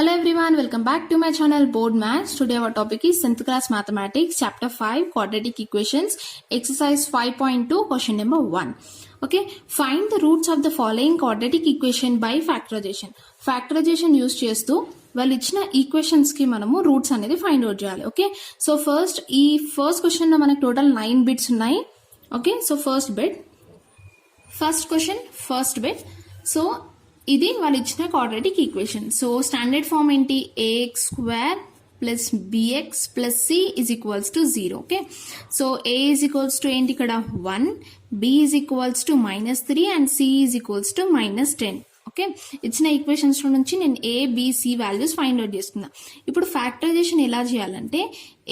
Hello everyone, welcome back to my channel Board Maths. Today our topic is 10th class mathematics chapter 5 quadratic equations exercise 5.2 question number 1. Okay, find the roots of the following quadratic equation by factorization. Factorization use చేస్తూ వాళ్ళు ఇచ్చిన equations కి మనము roots అనేది find out చేయాలి. Okay, so first question లో మనకు total 9 bits ఉన్నాయి. Okay, so first bit so ఇది వాళ్ళు ఇచ్చిన quadratic equation. So standard form ఏంటి? ax square plus bx plus c is equals to 0. Okay, so a is equals to ఏంటి ఇక్కడ 1, b is equals to -3 and c is equals to -10. Okay, ఇచ్చిన equations నుంచి నేను a b c values find out చేస్తున్నా. ఇప్పుడు factorisation ఎలా చేయాలంటే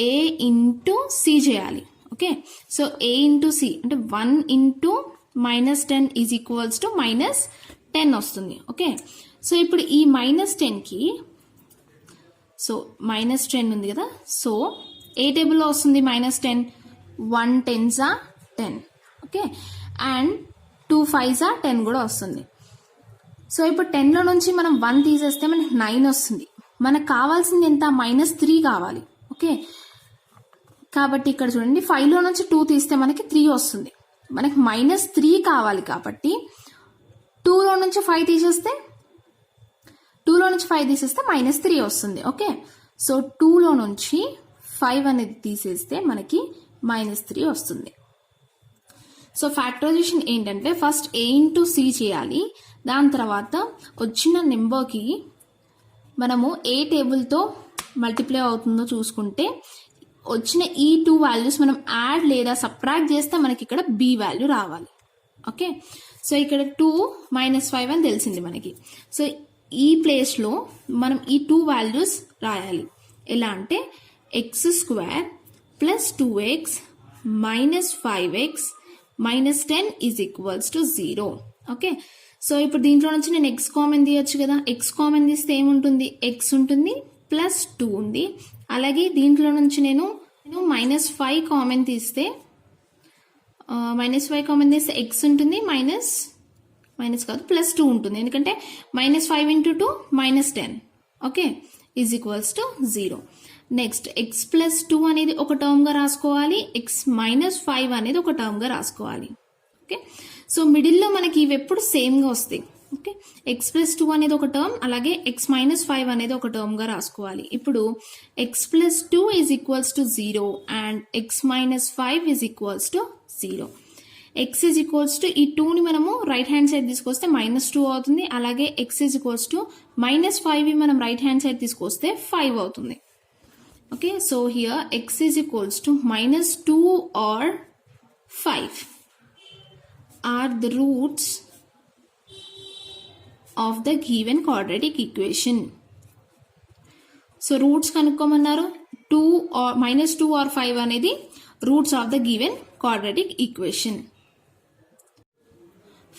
a into c చేయాలి. Okay, so a into c అంటే 1 ఇంటూ -10 ఈజ్ ఈక్వల్స్ టు -10 వస్తుంది. ఓకే, సో ఇప్పుడు ఈ -10 కి సో -10 ఉంది కదా, సో ఏ టేబుల్లో వస్తుంది -10? 1 10s are 10. Okay, and 2 5s are 10 కూడా వస్తుంది. సో ఇప్పుడు 10లో నుంచి మనం 1 తీసేస్తే మనకి 9 వస్తుంది. మనకు కావాల్సింది ఎంత? -3 కావాలి. ఓకే, కాబట్టి ఇక్కడ చూడండి 5లో నుంచి 2 తీస్తే మనకి 3 వస్తుంది. మనకి -3 కావాలి కాబట్టి 2లో నుంచి 5 తీసేస్తే -3 వస్తుంది. ఓకే, సో 2లో నుంచి 5 అనేది తీసేస్తే మనకి -3 వస్తుంది. సో ఫ్యాక్టరైజేషన్ ఏంటంటే ఫస్ట్ a ఇంటూ c చేయాలి. దాని తర్వాత వచ్చిన నెంబర్కి మనము ఏ టేబుల్తో మల్టిప్లై అవుతుందో చూసుకుంటే వచ్చిన ఈ 2 వాల్యూస్ మనం యాడ్ లేదా సబ్ట్రాక్ట్ చేస్తే మనకి ఇక్కడ b వాల్యూ రావాలి. ఓకే, సో ఇక్కడ 2 -5 అని తెలిసింది మనకి. సో ఈ ప్లేస్లో మనం ఈ 2 వాల్యూస్ రాయాలి. ఎలా అంటే x square plus 2x minus 5x minus 10 is equals to 0. Okay, so ఇప్పుడు దీంట్లో నుంచి నేను x కామన్ తీయొచ్చు కదా. x కామన్ తీస్తే ఏముంటుంది? x ఉంటుంది ప్లస్ 2 ఉంది. అలాగే దీంట్లో నుంచి నేను -5 కామన్ తీస్తే -5 కామన్ తీస్తే x ఉంటుంది మైనస్ కాదు ప్లస్ 2 ఉంటుంది. ఎందుకంటే -5 into 2 -10. Okay, is equals to 0. Next x plus 2 అనేది ఒక టర్మ్ గా రాసుకోవాలి, x -5 అనేది ఒక టర్మ్ గా రాసుకోవాలి. ఓకే, సో మిడిల్లో మనకి ఇవి ఎప్పుడు సేమ్ గా వస్తాయి. ఓకే, x ప్లస్ 2 అనేది ఒక టర్మ్, అలాగే x -5 అనేది ఒక టర్మ్ గా రాసుకోవాలి. ఇప్పుడు x plus 2 is equals to 0 and x -5 is equals to 0. x is equals to ఈ 2ని మనము రైట్ హ్యాండ్ సైడ్ తీసుకొస్తే -2 అవుతుంది. అలాగే x ఈజ్ ఈక్వల్స్ టు -5 మనం రైట్ హ్యాండ్ సైడ్ తీసుకొస్తే 5 అవుతుంది. Okay, so here x is equals to -2 or 5 are the roots of the given quadratic equation. So roots కనుక్కోమన్నారు. -2 or 5 అనేది రూట్స్ of the given quadratic equation.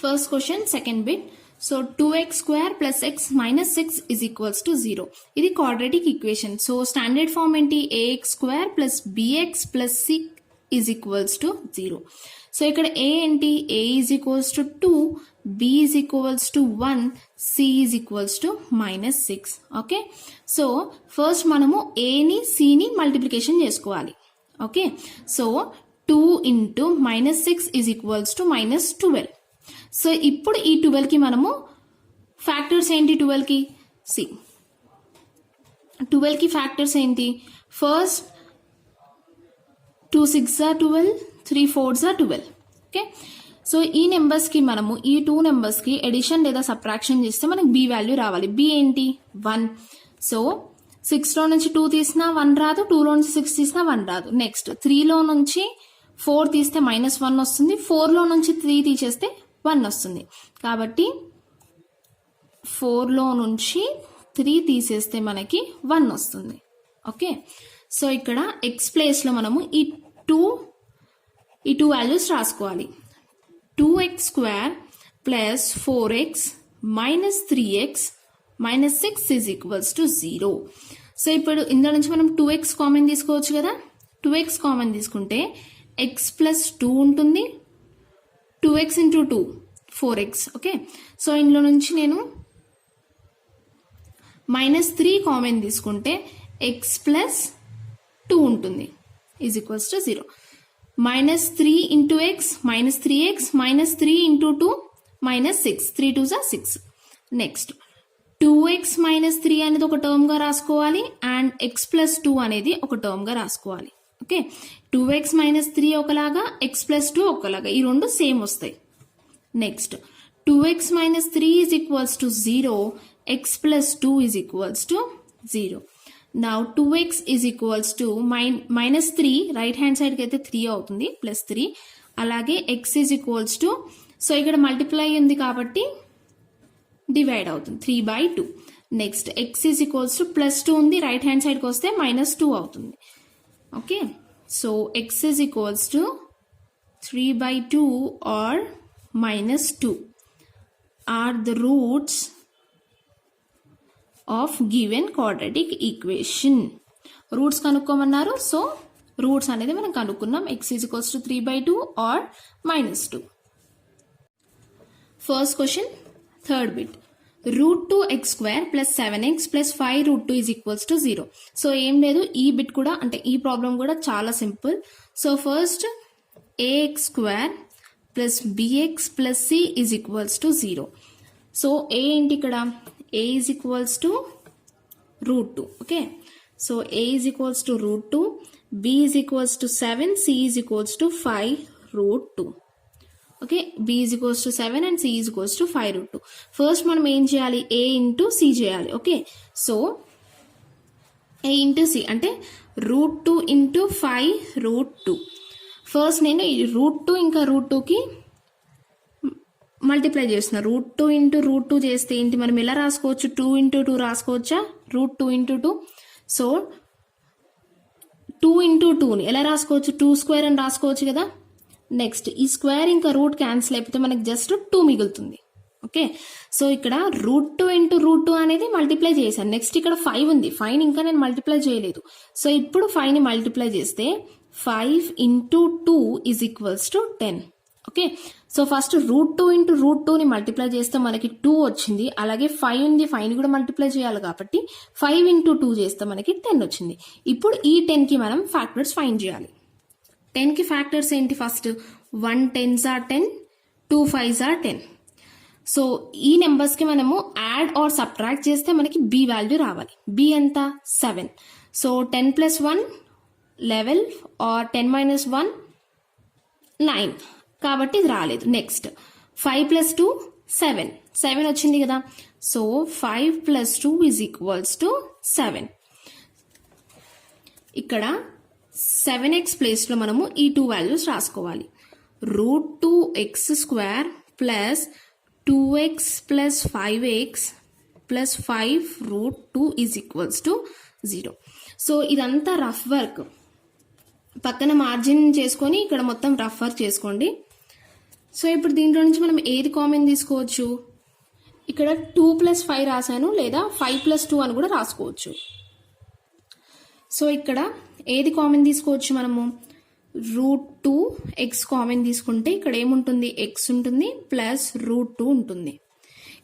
First question, second bit. So 2x square plus x minus 6 is equals to 0. ఇది quadratic equation. So standard form ఏంటి? ax square plus bx plus c is equals to 0. So ఇక్కడ a ఏంటి? a is equals to 2, b is equals to 1, c is equals to -6. Okay, so first మనము a ని c ని multiplication చేసుకోవాలి. Okay, so 2 into -6 is equals to -12. So ఇప్పుడు ఈ 12 కి మనము ఫ్యాక్టర్స్ ఏంటి? 12 కి 12 కి ఫ్యాక్టర్స్ ఏంటి? First 2 6s are 12, 3 4s are 12. Okay, so ఈ నెంబర్స్ కి మనము ఈ 2 నెంబర్స్ కి ఎడిషన్ లేదా సబ్ట్రాక్షన్ చేస్తే మనకి b వాల్యూ రావాలి. b ఏంటి? 1. సో 6లో నుంచి 2 తీసినా 1 రాదు, 2లో నుంచి 6 తీసినా 1 రాదు. నెక్స్ట్ 3లో నుంచి 4 తీస్తే -1 వస్తుంది, 4లో నుంచి 3 తీసేస్తే 1 వస్తుంది. కాబట్టి 4లో నుంచి 3 తీసేస్తే మనకి 1 వస్తుంది. ఓకే, సో ఇక్కడ x ప్లేస్లో మనము ఈ 2 వాల్యూస్ రాసుకోవాలి. 2x square plus 4x minus 3x minus 6 is equals to 0. So ఇప్పుడు ఇందులో నుంచి మనం 2x కామన్ తీసుకోవచ్చు కదా. 2x కామన్ తీసుకుంటే x ప్లస్ 2 ఉంటుంది, 2x into 2 4x. Okay, so ఇందులో నుంచి నేను -3 కామన్ తీసుకుంటే ఎక్స్ ప్లస్ 2 ఉంటుంది is equals to 0. -3 into X -3x -3 into 2 -6 3 2 6. Next 2x -3 అనేది ఒక టర్మ్ గా రాసుకోవాలి అండ్ x ప్లస్ 2 అనేది ఒక టర్మ్ గా రాసుకోవాలి. ఓకే, 2x -3 ఒకలాగా x ప్లస్ 2 ఒకలాగా, ఈ రెండు సేమ్ వస్తాయి. Next 2x -3 is equals to 0, x plus 2 is equals to 0. Now 2x is equals to -3 right hand side కి అయితే 3 అవుతుంది +3. అలాగే x is equals to, so ఇక్కడ మల్టిప్లై ఉంది కాబట్టి డివైడ్ అవుతుంది 3/2. Next x is equals to +2 ఉంది, రైట్ హ్యాండ్ సైడ్ కి వస్తే -2 అవుతుంది. Okay, so x is equals to 3/2 or -2 are the roots of given quadratic equation. Roots కనుక్కోమన్నారు, సో రూట్స్ అనేది మనం కనుక్కున్నాం. x is equals to 3/2 or -2. First question third bit, √2x² + 7x + 5√2 is equals to 0. So ఏం లేదు, ఈ bit కూడా అంటే ఈ ప్రాబ్లం కూడా చాలా simple. So first ax² + bx + c is equals to 0. So a ఏంటి ఇక్కడ, a is equals to √2. okay, so a is equals to √2, b is equals to 7, c is equals to 5√2. okay, b is equals to 7 and c is equals to 5√2. First మనం ఏం చేయాలి, a into c చేయాలి. Okay, so a into c అంటే √2 into 5√2. First నేను ఈ √2 ఇంకా √2కి multiply చేస్తున్నా. √2 ఇంటూ √2 చేస్తే ఏంటి, మనం ఎలా రాసుకోవచ్చు, 2 ఇంటూ 2 రాసుకోవచ్చా, √2 ఇంటూ 2. సో 2 ఇంటూ 2ని ఎలా రాసుకోవచ్చు, 2² అని రాసుకోవచ్చు కదా. నెక్స్ట్ ఈ స్క్వేర్ ఇంకా రూట్ క్యాన్సిల్ అయిపోతే మనకి జస్ట్ 2 మిగులుతుంది. ఓకే, సో ఇక్కడ √2 ఇంటూ √2 అనేది మల్టిప్లై చేశాను. నెక్స్ట్ ఇక్కడ 5 ఉంది, 5ని ఇంకా నేను మల్టిప్లై చేయలేదు. సో ఇప్పుడు 5ని మల్టిప్లై చేస్తే 5 into 2 is equals to 10. Okay, so first √2 into √2ని మల్టిప్లై చేస్తే మనకి 2 వచ్చింది. అలాగే 5 ఉంది, 5ని కూడా మల్టిప్లై చేయాలి కాబట్టి 5 ఇంటూ 2 చేస్తే మనకి 10 వచ్చింది. ఇప్పుడు ఈ 10కి మనం ఫ్యాక్టర్స్ ఫైండ్ చేయాలి. 10కి ఫ్యాక్టర్స్ ఏంటి, first 1 10s are 10, 2 5s are 10. So ఈ నెంబర్స్కి మనము యాడ్ ఆర్ సబ్ట్రాక్ట్ చేస్తే మనకి b వాల్యూ రావాలి. b ఎంత, 7. సో 10 + 1 11 ఆర్ 10 - 1 9, కాబట్టి ఇది రాలేదు. నెక్స్ట్ 5 + 2 7, 7 వచ్చింది కదా. So 5 + 2 is equals to 7. ఇక్కడ 7x ప్లేస్లో మనము ఈ 2 వాల్యూస్ రాసుకోవాలి. √2x² + 2x + 5x + 5√2 is equals to 0. So ఇదంతా రఫ్ వర్క్, పక్కన మార్జిన్ చేసుకొని ఇక్కడ మొత్తం రఫ్ వర్క్ చేసుకోండి. సో ఇప్పుడు దీంట్లో నుంచి మనం ఏది కామన్ తీసుకోవచ్చు, ఇక్కడ 2 + 5 రాశాను, లేదా 5 + 2 అని కూడా రాసుకోవచ్చు. సో ఇక్కడ ఏది కామన్ తీసుకోవచ్చు, మనము √2x కామన్ తీసుకుంటే ఇక్కడ ఏముంటుంది, x ఉంటుంది ప్లస్ √2 ఉంటుంది.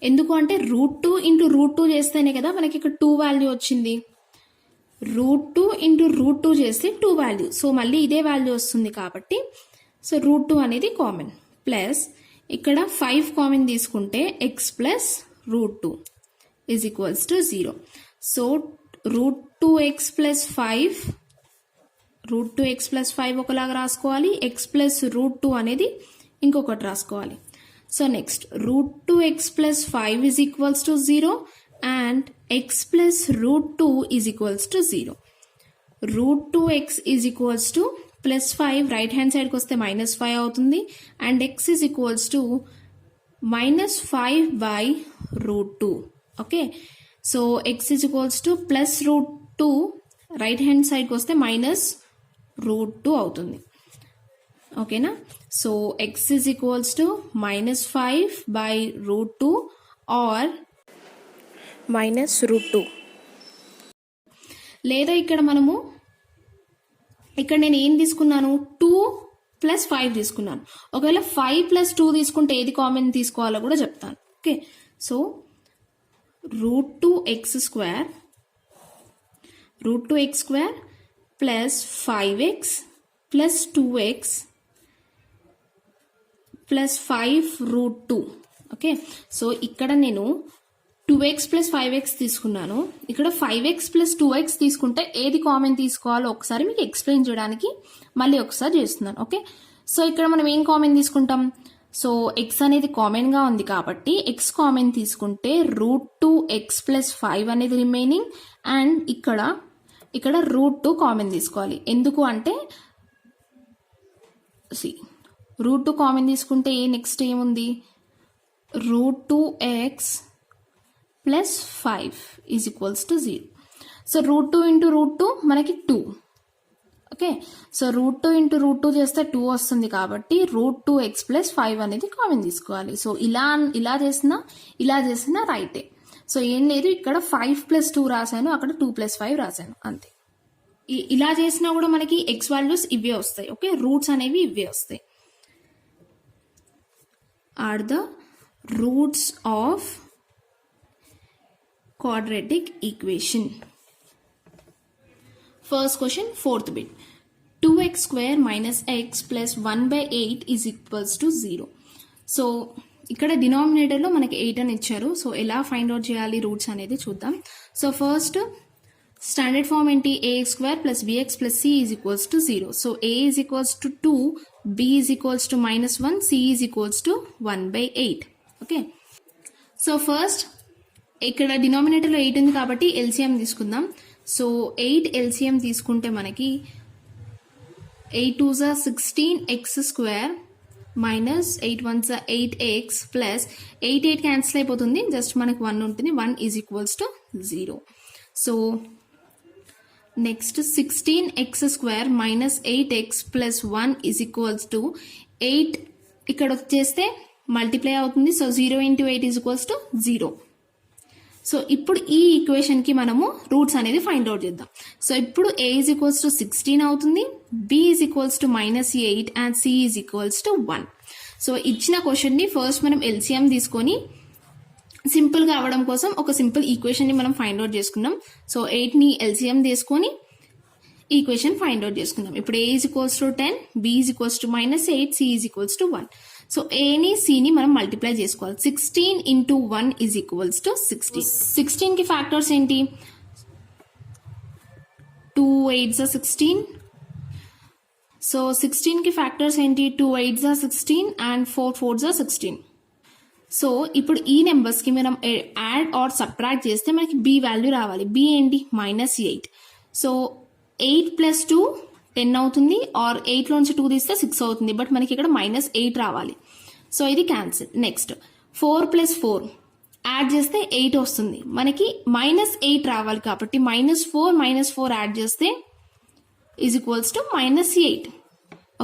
ఎందుకు అంటే √2 ఇంటూ √2 చేస్తేనే కదా మనకి ఇక్కడ 2 వాల్యూ వచ్చింది. √2 ఇంటూ √2 చేస్తే 2 వాల్యూ, సో మళ్ళీ ఇదే వాల్యూ వస్తుంది కాబట్టి సో √2 అనేది కామన్. ప్లస్ ఇక్కడ 5 కామన్ తీసుకుంటే x plus √2 is equals to 0. So √2x + 5, √2x + 5 ఒకలాగా రాసుకోవాలి, x ప్లస్ √2 అనేది ఇంకొకటి రాసుకోవాలి. So next √2x + 5 is equals to 0 and x plus √2 is equals to 0. √2x is equals to +5 right hand సైడ్కి వస్తే -5 అవుతుంది and x is equals to -5/√2. Okay, so x is equals to +√2 right hand సైడ్కి వస్తే -√2 అవుతుంది. ఓకేనా, so x is equals to -5/√2 or -√2. లేదా ఇక్కడ మనము ఇక్కడ నేను ఏం తీసుకున్నాను, 2 + 5 తీసుకున్నాను. ఒకవేళ 5 + 2 తీసుకుంటే ఏది కామన్ తీసుకోవాలో కూడా చెప్తాను. Okay, so √2x square plus 5x plus 2x plus 5√2. Okay, so ఇక్కడ నేను 2x plus 5x తీసుకున్నాను. ఇక్కడ 5x plus 2x తీసుకుంటే ఏది కామన్ తీసుకోవాలో ఒకసారి మీకు ఎక్స్ప్లెయిన్ చేయడానికి మళ్ళీ ఒకసారి చేస్తున్నాను. ఓకే, సో ఇక్కడ మనం ఏం కామన్ తీసుకుంటాం? సో x అనేది కామన్ గా ఉంది కాబట్టి x కామన్ తీసుకుంటే √2x plus 5 అనేది రిమైనింగ్, అండ్ ఇక్కడ √2 కామన్ తీసుకోవాలి. ఎందుకు అంటే √2 కామన్ తీసుకుంటే నెక్స్ట్ ఏముంది? √2x plus 5 is equals to 0. So √2 into √2 మనకి 2. ఓకే, సో √2 into √2 చేస్తే 2 వస్తుంది కాబట్టి √2x plus 5 అనేది కామన్ తీసుకోవాలి. సో ఇలా చేసినా రైటే. సో ఏం లేదు, ఇక్కడ 5 plus 2 రాశాను, అక్కడ 2 plus 5 రాశాను, అంతే. ఇలా చేసినా కూడా మనకి x వాల్యూస్ ఇవే వస్తాయి. ఓకే, రూట్స్ అనేవి ఇవే వస్తాయి. Or the roots of quadratic equation. First question, fourth bit. 2x square minus x plus 1/8 is equals to 0. So ఇక్కడ డినామినేటర్ లో మనకి 8 అని ఇచ్చారు. సో ఎలా ఫైండ్ అవుట్ చేయాలి రూట్స్ అనేది చూద్దాం. సో ఫస్ట్ స్టాండర్డ్ ఫార్మ్ ఏంటి? ax square plus bx plus c is equals to 0. So a is equals to 2, b is equals to -1, c is equals to 1/8. Okay, so first ఇక్కడ డినామినేటర్లో 8 ఉంది కాబట్టి LCM తీసుకుందాం. So 8 LCM తీసుకుంటే మనకి 8 2s are 16x square minus 8 1s are 8x plus 8 cancel అయిపోతుంది, just మనకి 1 ఉంటుంది. 1 is equals to 0. So next 16x square minus 8x plus 1 is equals to 8. ఇక్కడ వచ్చేస్తే మల్టిప్లై అవుతుంది. So 0 into 8 is equals to 0. So ఇప్పుడు ఈ equation కి మనము రూట్స్ అనేది ఫైండ్ అవుట్ చేద్దాం. సో ఇప్పుడు a is equals to 16 అవుతుంది, b is equals to -8 and c is equals to 1. So ఇచ్చిన క్వశ్చన్ ని ఫస్ట్ మనం ఎల్సిఎం తీసుకొని సింపుల్ గా అవ్వడం కోసం ఒక సింపుల్ ఈక్వేషన్ ని మనం ఫైండ్ అవుట్ చేసుకున్నాం. సో 8 ని ఎల్సిఎం తీసుకొని ఈక్వేషన్ ఫైండ్ అవుట్ చేసుకున్నాం. ఇప్పుడు a is equals to 10, b is equals to -8, c is equals to 1. So ఏని సిని మనం మల్టిప్లై చేసుకోవాలి. 16 into 1 is equals to 16. 16 కి ఫ్యాక్టర్స్ ఏంటి? 2 8s are 16. సో 16 కి ఫ్యాక్టర్స్ ఏంటి? 2 8s are 16 and 4 4s are 16. So ఇప్పుడు ఈ నెంబర్స్ కి మనం యాడ్ ఆర్ సబ్ట్రాక్ట్ చేస్తే మనకి b వాల్యూ రావాలి. b ఏంటి? -8. సో 8 plus 2 10 అవుతుంది, ఆర్ 8 లోంచి 2 తీస్తే 6 అవుతుంది, బట్ మనకి ఇక్కడ -8 రావాలి. సో ఇది క్యాన్సిల్. నెక్స్ట్ 4 plus 4 యాడ్ చేస్తే 8 వస్తుంది, మనకి -8 రావాలి కాబట్టి -4 యాడ్ చేస్తే is equals to -8.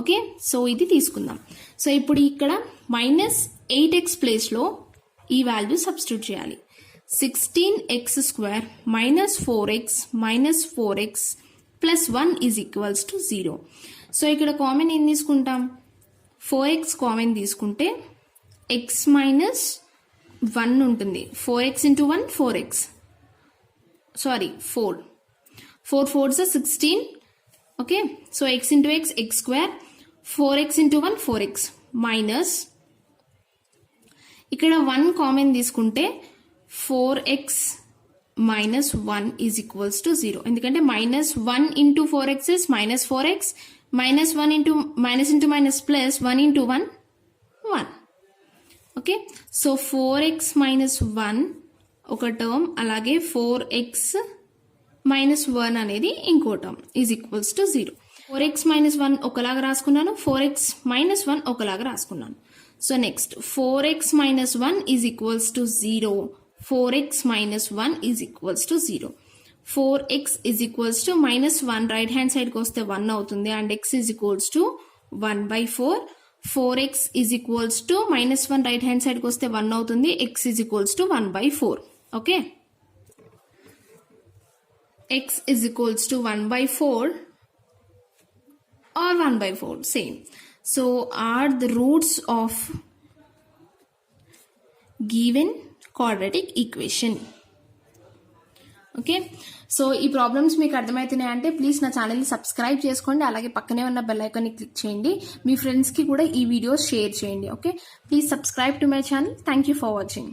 Okay, so ఇది తీసుకుందాం. సో ఇప్పుడు ఇక్కడ -8x ప్లేస్ లో ఈ వాల్యూ సబ్స్టిట్యూట్ చేయాలి. 16x square -4x plus 1 is equals to 0. So ఇక్కడ కామన్ ఏం తీసుకుంటాం? 4x కామన్ తీసుకుంటే x minus 1 ఉంటుంది. 4x into 1 4x, sorry 4 4s are 16. Okay, so x into x x square, 4x into 1 4x minus ఇక్కడ 1 common తీసుకుంటే 4x minus 1 is equals to 0. ఎందుకంటే -1 into 4x is -4x, -1 into minus plus 1 into 1 1. Okay, so 4x minus 1 ఒక term, అలాగే 4x minus 1 అనేది ఇంకో term is equals to 0. 4x minus 1 ఒకలాగా రాసుకున్నాను, 4x minus 1 ఒకలాగా రాసుకున్నాను. So next 4x minus 1 is equals to 0. 4x minus 1 is equals to 0. 4x is equals to -1 right hand side కి వస్తే 1 అవుతుంది, and x is equals to 1/4. 4x is equals to -1 right hand side కి వస్తే 1 అవుతుంది, x is equals to 1/4. Okay, x is equals to 1/4 or 1/4 same. So are the roots of given quadratic equation. Okay, so ఈ problems మీకు అర్థమవుతున్నాయి అంటే please నా ఛానల్ని subscribe చేసుకోండి, అలాగే పక్కనే ఉన్న బెల్ ఐకాన్ని క్లిక్ చేయండి, మీ ఫ్రెండ్స్కి కూడా ఈ వీడియోస్ షేర్ చేయండి. Okay, please subscribe to my channel. Thank you for watching.